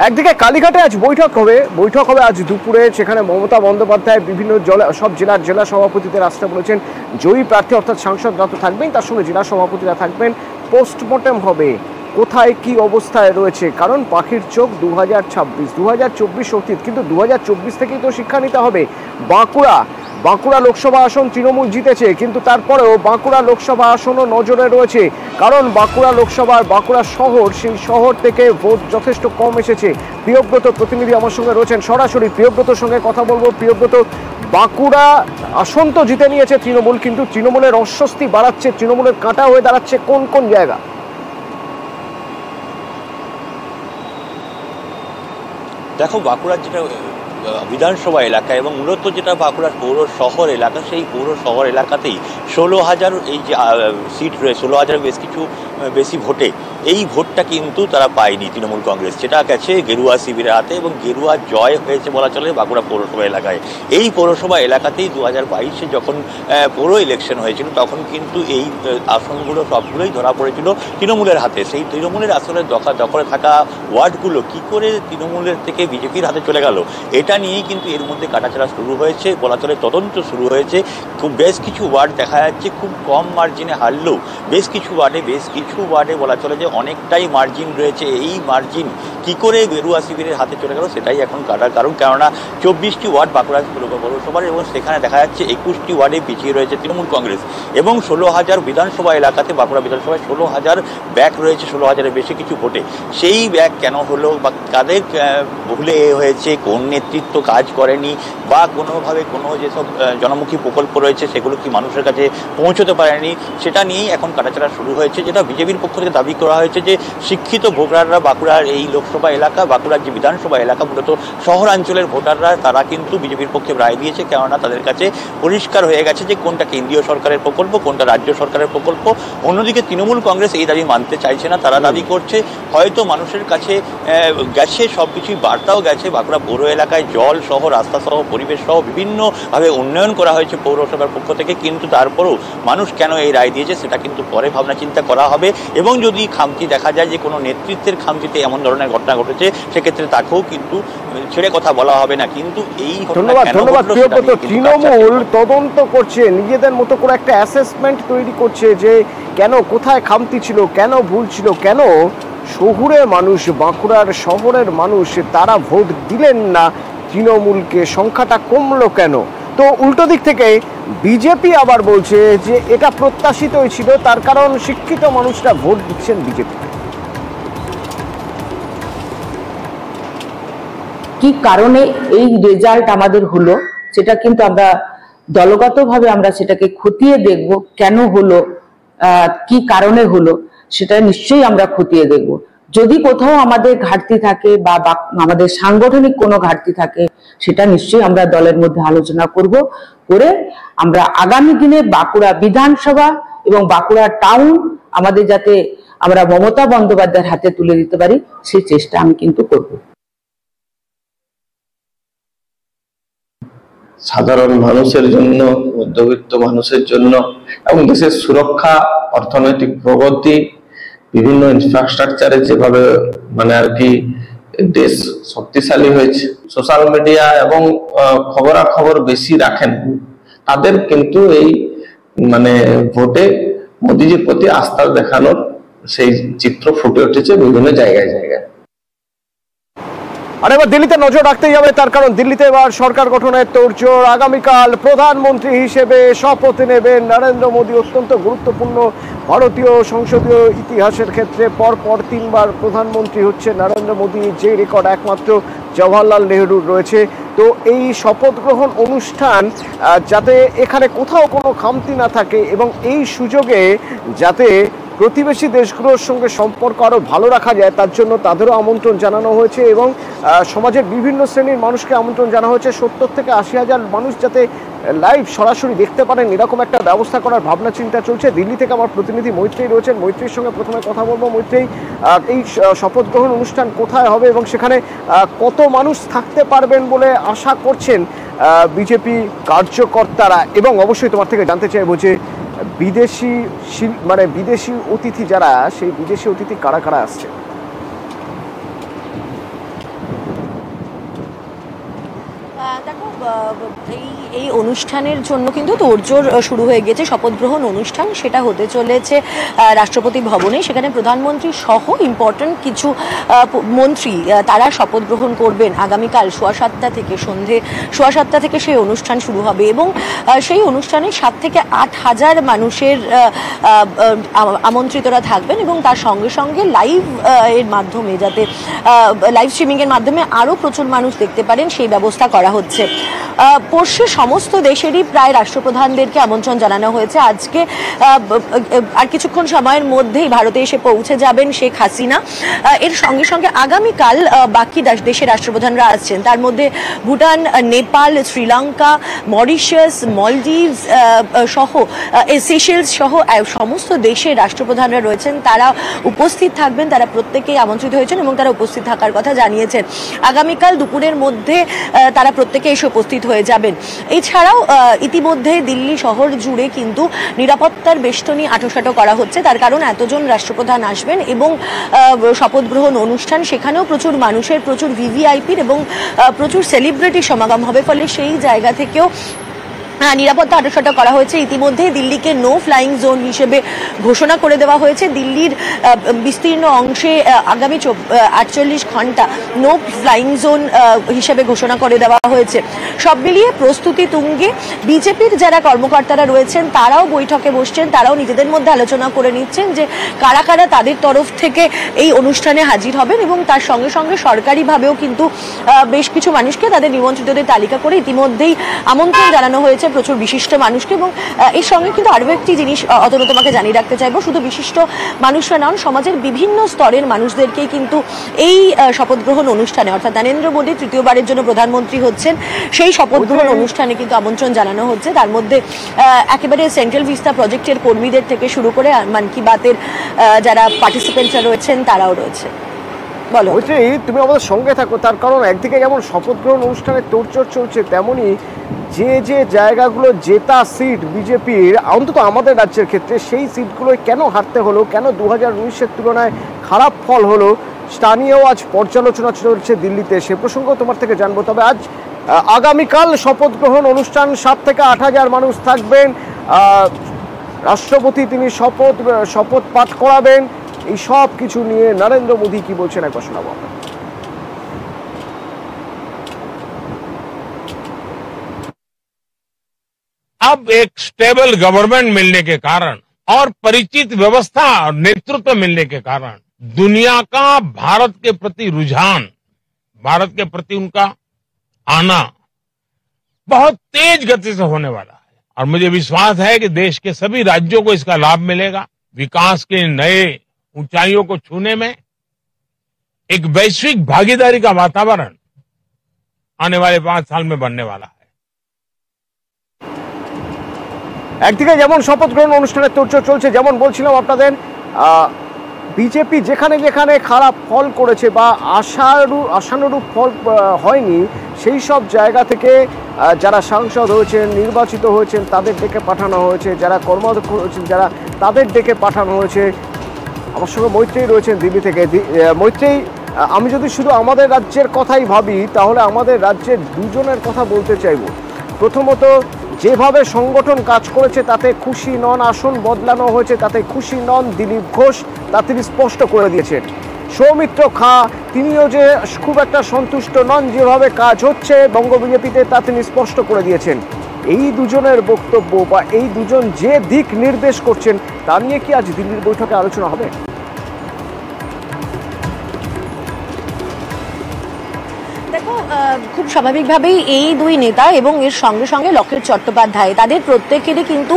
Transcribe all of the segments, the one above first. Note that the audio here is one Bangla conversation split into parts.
একদিকে কালীঘাটে আজ বৈঠক হবে আজ দুপুরে, সেখানে মমতা বন্দ্যোপাধ্যায় বিভিন্ন সব জেলা সভাপতিদের আসতে বলেছেন। জয়ী প্রার্থী অর্থাৎ সাংসদরা তো থাকবেন, তার সঙ্গে জেলা সভাপতিরা থাকবেন। পোস্টমর্টেম হবে কোথায় কি অবস্থায় রয়েছে, কারণ পাখির চোখ 2024 অতীত, কিন্তু 2024 থেকেই তো শিক্ষা নিতে হবে। বাঁকুড়া লোকসভা আসন তৃণমূল জিতেছে, কিন্তু তারপরেও বাঁকুড়া লোকসভা আসনও নজরে রয়েছে, কারণ বাঁকুড়া শহর, সেই শহর থেকে ভোট যথেষ্ট কম এসেছে। প্রিয়ব্রত প্রতিনিধি আমার সঙ্গে রয়েছেন, সরাসরি প্রিয়ব্রতর সঙ্গে কথা বলবো। প্রিয়ব্রত, বাঁকুড়া আসন তো জিতে নিয়েছে তৃণমূল, কিন্তু তৃণমূলের অস্বস্তি বাড়াচ্ছে, তৃণমূলের কাঁটা হয়ে দাঁড়াচ্ছে কোন কোন জায়গা? দেখো, বাঁকুড়ার যেটা বিধানসভা এলাকা এবং মূলত যেটা বাঁকুড়ার পৌর শহর এলাকা, সেই পৌর শহর এলাকাতেই 16,000 এই যে সিট রয়েছে, 16,000 বেশি ভোটে এই ভোটটা কিন্তু তারা পায়নি তৃণমূল কংগ্রেস, যেটা গেছে গেরুয়া শিবিরের হাতে এবং গেরুয়া জয় হয়েছে বলা চলে বাঁকুড়া পৌরসভা এলাকায়। এই পৌরসভা এলাকাতেই 2022-এ যখন পৌর ইলেকশন হয়েছিল, তখন কিন্তু এই আসনগুলো সবগুলোই ধরা পড়েছিল তৃণমূলের হাতে। সেই তৃণমূলের আসলে দখলে থাকা ওয়ার্ডগুলো কি করে তৃণমূলের থেকে বিজেপির হাতে চলে গেল, এটা নিয়েই কিন্তু এর মধ্যে কাটাছাড়া শুরু হয়েছে বলা চলে, তদন্ত শুরু হয়েছে। বেশ কিছু ওয়ার্ড দেখা যাচ্ছে খুব কম মার্জিনে হারলেও বেশ কিছু ওয়ার্ডে বলা চলে যে অনেকটাই মার্জিন রয়েছে। এই মার্জিন কি করে গেরুয়া শিবিরের হাতে চলে গেল সেটাই এখন কাটার কারণ, কেননা 24টি ওয়ার্ড বাঁকুড়া পৌরসভার এবং সেখানে দেখা যাচ্ছে 21টি ওয়ার্ডে পিছিয়ে রয়েছে তৃণমূল কংগ্রেস এবং 16,000 বিধানসভা এলাকাতে বাঁকুড়া বিধানসভায় 16,000 ব্যাক রয়েছে, 16,000-এর বেশি কিছু ভোটে। সেই ব্যাক কেন হলো বা কাদের ভুলে হয়েছে, কোন নেতৃত্ব কাজ করেনি বা কোনোভাবে কোনো যেসব জনমুখী প্রকল্প রয়েছে সেগুলো কি মানুষের কাছে পৌঁছতে পারেনি, সেটা নিয়েই এখন কাটাছাড়া শুরু হয়েছে। যেটা বিজেপির পক্ষ থেকে দাবি করা হয়েছে যে শিক্ষিত ভোটাররা বাঁকুড়ার এই লোকসভা এলাকা, বাঁকুড়ার যে বিধানসভা এলাকা, মূলত শহরাঞ্চলের ভোটাররা তারা কিন্তু বিজেপির পক্ষে রায় দিয়েছে, কেননা তাদের কাছে পরিষ্কার হয়ে গেছে যে কোনটা কেন্দ্রীয় সরকারের প্রকল্প, কোনটা রাজ্য সরকারের প্রকল্প। অন্যদিকে তৃণমূল কংগ্রেস এই দাবি মানতে চাইছে না। তারা দাবি করছে হয়তো মানুষের কাছে গেছে সব কিছুই, বার্তাও গেছে, বাঁকুড়া পৌর এলাকায় জল সহ, রাস্তা সহ, পরিবেশ সহ বিভিন্নভাবে উন্নয়ন করা হয়েছে পৌরসভার পক্ষ থেকে, কিন্তু তারপরেও মানুষ কেন এই রায় দিয়েছে সেটা কিন্তু পরে ভাবনা চিন্তা করা হবে। এবং যদি খামতি দেখা যায় যে কোনো নেতৃত্বের খামতিতে এমন ধরনের ঘটনা ঘটেছে, সেক্ষেত্রে তাকেও কিন্তু ছেড়ে কথা বলা হবে না। কিন্তু এই ধন্যবাদ তৃণমূল তদন্ত করছে, নিজেদের মতো করে একটা অ্যাসেসমেন্ট তৈরি করছে যে কেন, কোথায় খামতি ছিল, কেন ভুল ছিল, কেন শহুরে মানুষ, বাঁকুড়ার শহরের মানুষ তারা ভোট দিলেন না তৃণমূলকে, সংখ্যাটা কমলো কেন। তো উল্টো দিক থেকে বিজেপি আবার বলছে যে এটা প্রত্যাশিতই ছিল, তার কারণ শিক্ষিত মানুষরা ভোট দিচ্ছেন বিজেপি। কি কারণে এই রেজাল্ট আমাদের হলো সেটা কিন্তু আমরা দলগতভাবে আমরা সেটাকে খতিয়ে দেখব, কেন হলো, কি কারণে হলো সেটা নিশ্চয়ই আমরা খতিয়ে দেখব। যদি কোথাও আমাদের ঘাটতি থাকে বা আমাদের সাংগঠনিক কোনো ঘাটতি থাকে, সেটা নিশ্চয়ই আমরা দলের মধ্যে আলোচনা করে আমরা আগামী দিনে বাঁকুড়া বিধানসভা এবং বাঁকুড়া টাউন আমাদের যাতে আমরা মমতা বন্দ্যোপাধ্যায়ের হাতে তুলে দিতে পারি, সেই চেষ্টা আমি কিন্তু করব। সাধারণ মানুষের জন্য, মধ্যবিত্ত মানুষের জন্য এবং দেশের সুরক্ষা, অর্থনৈতিক প্রগতি, বিভিন্ন ইনফ্রাস্ট্রাকচারে যেভাবে আর কি দেশ শক্তিশালী হয়েছে, সোশ্যাল মিডিয়া এবং খবরাখবর বেশি রাখেন, তাদের কিন্তু এই ভোটে মোদিজির প্রতি আস্থা দেখানোর সেই চিত্র ফুটে উঠেছে বিভিন্ন জায়গায়। আর এবার দিল্লিতে নজর রাখতেই হবে, তার কারণ দিল্লিতে এবার সরকার গঠনের তোড়জোড়। আগামীকাল প্রধানমন্ত্রী হিসেবে শপথ নেবেন নরেন্দ্র মোদী। অত্যন্ত গুরুত্বপূর্ণ, ভারতীয় সংসদীয় ইতিহাসের ক্ষেত্রে পরপর 3বার প্রধানমন্ত্রী হচ্ছে নরেন্দ্র মোদী, যে রেকর্ড একমাত্র জওহরলাল নেহরুর রয়েছে। তো এই শপথ গ্রহণ অনুষ্ঠান যাতে এখানে কোথাও কোনো খামতি না থাকে এবং এই সুযোগে যাতে প্রতিবেশী দেশগুলোর সঙ্গে সম্পর্ক আরও ভালো রাখা যায়, তার জন্য তাদেরও আমন্ত্রণ জানানো হয়েছে এবং সমাজের বিভিন্ন শ্রেণীর মানুষকে আমন্ত্রণ জানানো হয়েছে। 70 থেকে 80,000 মানুষ যাতে লাইভ সরাসরি দেখতে পারেন, এরকম একটা ব্যবস্থা করার ভাবনা চিন্তা চলছে। দিল্লি থেকে আমার প্রতিনিধি মৈত্রী রয়েছেন, মৈত্রীর সঙ্গে প্রথমে কথা বলবো। মৈত্রী, এই শপথ গ্রহণ অনুষ্ঠান কোথায় হবে এবং সেখানে কত মানুষ থাকতে পারবেন বলে আশা করছেন বিজেপি কার্যকর্তারা? এবং অবশ্যই তোমার থেকে জানতে চাইবো যে বিদেশি অতিথি যারা, সেই বিদেশি অতিথি কারা কারা আসছে? এই অনুষ্ঠানের জন্য কিন্তু তোড়জোড় শুরু হয়ে গেছে। শপথ গ্রহণ অনুষ্ঠান সেটা হতে চলেছে রাষ্ট্রপতি ভবনে। সেখানে প্রধানমন্ত্রী সহ ইম্পর্টেন্ট কিছু মন্ত্রী তারা শপথ গ্রহণ করবেন আগামীকাল সোয়া 7টা থেকে, সন্ধে সোয়া 7টা থেকে সেই অনুষ্ঠান শুরু হবে এবং সেই অনুষ্ঠানে 7 থেকে 8 হাজার মানুষের আমন্ত্রিতরা থাকবেন এবং তার সঙ্গে সঙ্গে লাইভ এর মাধ্যমে, যাতে লাইভ স্ট্রিমিং এর মাধ্যমে আরও প্রচুর মানুষ দেখতে পারেন সেই ব্যবস্থা করা হচ্ছে। পরশু সমস্ত দেশেরই প্রায় রাষ্ট্রপ্রধানদেরকে আমন্ত্রণ জানানো হয়েছে। আজকে আর কিছুক্ষণ সময়ের মধ্যেই ভারতে এসে পৌঁছে যাবেন শেখ হাসিনা। এর সঙ্গে সঙ্গে আগামীকাল বাকি দেশের রাষ্ট্রপ্রধানরা আসছেন, তার মধ্যে ভুটান, নেপাল, শ্রীলঙ্কা, মরিশাস, মলদ্বীপস সহ সেশেলস সহ সমস্ত দেশের রাষ্ট্রপ্রধানরা রয়েছেন, তারা উপস্থিত থাকবেন। তারা প্রত্যেকেই আমন্ত্রিত হয়েছেন এবং তারা উপস্থিত থাকার কথা জানিয়েছেন। আগামীকাল দুপুরের মধ্যে তারা প্রত্যেকে এসে উপস্থিত হয়ে যাবেন। এছাড়াও ইতিমধ্যে দিল্লি শহর জুড়ে কিন্তু নিরাপত্তার বেষ্টনী আঁটোসাঁটো করা হচ্ছে, তার কারণ এতজন রাষ্ট্রপ্রধান আসবেন এবং শপথ গ্রহণ অনুষ্ঠান, সেখানেও প্রচুর মানুষের, প্রচুর ভিভিআইপির এবং প্রচুর সেলিব্রিটির সমাগম হবে, ফলে সেই জায়গা থেকেও নিরাপত্তা আঁটোসাঁটো করা হয়েছে। ইতিমধ্যে দিল্লিকে নো ফ্লাইং জোন হিসেবে ঘোষণা করে দেওয়া হয়েছে। দিল্লির বিস্তীর্ণ অংশে আগামী 48 ঘন্টা নো ফ্লাইং জোন হিসেবে ঘোষণা করে দেওয়া হয়েছে। সব মিলিয়ে প্রস্তুতি তুঙ্গে। বিজেপির যারা কর্মকর্তারা রয়েছেন তারাও বৈঠকে বসছেন, তারাও নিজেদের মধ্যে আলোচনা করে নিচ্ছেন যে কারা কারা তাদের তরফ থেকে এই অনুষ্ঠানে হাজির হবেন এবং তার সঙ্গে সঙ্গে সরকারিভাবেও কিন্তু বেশ কিছু মানুষকে তাদের নিমন্ত্রিতদের তালিকা করে ইতিমধ্যেই আমন্ত্রণ জানানো হয়েছে, প্রচুর বিশিষ্ট মানুষকে। এবং এর সঙ্গে কিন্তু আরও একটি জিনিস অতনু তোমাকে জানিয়ে রাখতে চাইবো, শুধু বিশিষ্ট মানুষরা নন, সমাজের বিভিন্ন স্তরের মানুষদেরকেই কিন্তু এই শপথ গ্রহণ অনুষ্ঠানে, অর্থাৎ নরেন্দ্র মোদী তৃতীয়বারের জন্য প্রধানমন্ত্রী হচ্ছেন, সেই শপথ গ্রহণ অনুষ্ঠানে কিন্তু আমন্ত্রণ জানানো হচ্ছে। তার মধ্যে একেবারে সেন্ট্রাল ভিস্তা প্রজেক্টের কর্মীদের থেকে শুরু করে মান কি বাতের যারা পার্টিসিপেন্টরা রয়েছেন তারাও রয়েছে। বলো তুমি আমাদের সঙ্গে থাকো, তার কারণ একদিকে যেমন শপথ গ্রহণ অনুষ্ঠানে তোড়জোড় চলছে, তেমনি যে যে জায়গাগুলো জেতা সিট বিজেপির, অন্তত আমাদের রাজ্যের ক্ষেত্রে, সেই সিটগুলোয় কেন হারতে হলো, কেন 2019-এর তুলনায় খারাপ ফল হলো, তা নিয়েও আজ পর্যালোচনা চলছে দিল্লিতে। সে প্রসঙ্গ তোমার থেকে জানবো। তবে আজ আগামীকাল শপথ গ্রহণ অনুষ্ঠান, 7 থেকে 8 হাজার মানুষ থাকবেন, রাষ্ট্রপতি তিনি শপথ পাঠ করাবেন। এই সব কিছু নিয়ে নরেন্দ্র মোদী কি বলছেন একবার শোনাবো আমরা। अब एक स्टेबल गवर्नमेंट मिलने के कारण और परिचित व्यवस्था और नेतृत्व मिलने के कारण दुनिया का भारत के प्रति रुझान, भारत के प्रति उनका आना बहुत तेज गति से होने वाला है और मुझे विश्वास है कि देश के सभी राज्यों को इसका लाभ मिलेगा। विकास के नए ऊंचाइयों को छूने में एक वैश्विक भागीदारी का वातावरण आने वाले 5 साल में बनने वाला है। একদিকে যেমন শপথ গ্রহণ অনুষ্ঠানের তোড়জোড় চলছে, যেমন বলছিলাম আপনাদের, বিজেপি যেখানে যেখানে খারাপ ফল করেছে বা আশানুরূপ ফল হয়নি, সেই সব জায়গা থেকে যারা সাংসদ হয়েছেন, নির্বাচিত হয়েছেন, তাদের ডেকে পাঠানো হয়েছে, যারা কর্মাধ্যক্ষ হয়েছেন, যারা তাদের ডেকে পাঠানো হয়েছে। আমার সঙ্গে মৈত্রেয়ী রয়েছেন দিল্লি থেকে। মৈত্রেয়ী, আমি যদি শুধু আমাদের রাজ্যের কথাই ভাবি, তাহলে আমাদের রাজ্যের দুজনের কথা বলতে চাইব। প্রথমত, যেভাবে সংগঠন কাজ করেছে তাতে খুশি নন, আসন বদলানো হয়েছে তাতে খুশি নন দিলীপ ঘোষ, তা তিনি স্পষ্ট করে দিয়েছেন। সৌমিত্র খাঁ, তিনিও যে খুব একটা সন্তুষ্ট নন যেভাবে কাজ হচ্ছে বঙ্গ বিজেপিতে, তা তিনি স্পষ্ট করে দিয়েছেন। এই দুজনের বক্তব্য বা এই দুজন যে দিক নির্দেশ করছেন, তা নিয়ে কি আজ দিল্লির বৈঠকে আলোচনা হবে? খুব স্বাভাবিকভাবেই এই দুই নেতা এবং এর সঙ্গে সঙ্গে লকেট চট্টোপাধ্যায়, তাদের প্রত্যেকেরই কিন্তু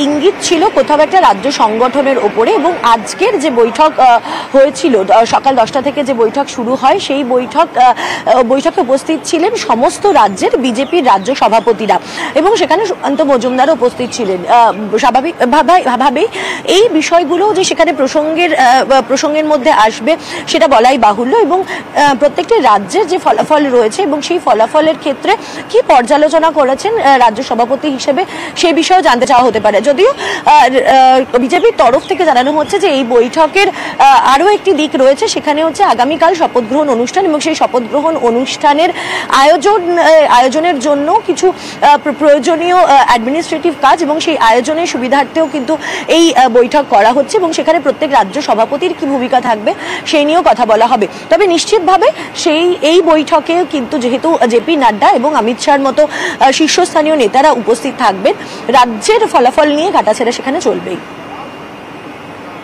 ইঙ্গিত ছিল কোথাও একটা রাজ্য সংগঠনের ওপরে। এবং আজকের যে বৈঠক হয়েছিল সকাল 10টা থেকে যে বৈঠক শুরু হয়, সেই বৈঠকে উপস্থিত ছিলেন সমস্ত রাজ্যের বিজেপির রাজ্য সভাপতিরা এবং সেখানে সুকান্ত মজুমদারও উপস্থিত ছিলেন। স্বাভাবিকভাবেই এই বিষয়গুলো যে সেখানে প্রসঙ্গের মধ্যে আসবে সেটা বলাই বাহুল্য এবং প্রত্যেকটি রাজ্যের যে ফলাফল ফলাফল রয়েছে এবং সেই ফলাফলের ক্ষেত্রে কি পর্যালোচনা করেছেন রাজ্য সভাপতি হিসেবে সেই বিষয়েও জানতে চাওয়া হতে পারে। যদিও বিজেপির তরফ থেকে জানানো হচ্ছে যে এই বৈঠকের আরও একটি দিক রয়েছে, সেখানে হচ্ছে আগামীকাল শপথ গ্রহণ অনুষ্ঠান এবং সেই শপথ গ্রহণ অনুষ্ঠানের আয়োজনের জন্য কিছু প্রয়োজনীয় অ্যাডমিনিস্ট্রেটিভ কাজ এবং সেই আয়োজনের সুবিধার্থেও কিন্তু এই বৈঠক করা হচ্ছে এবং সেখানে প্রত্যেক রাজ্য সভাপতির কি ভূমিকা থাকবে সেই নিয়েও কথা বলা হবে। তবে নিশ্চিতভাবে এই বৈঠকে কিন্তু যেহেতু জেপি নাড্ডা এবং অমিত শাহর মতো শীর্ষস্থানীয় নেতারা উপস্থিত থাকবেন, রাজ্যের ফলাফল নিয়ে কাটাছেড়া সেখানে চলবেই।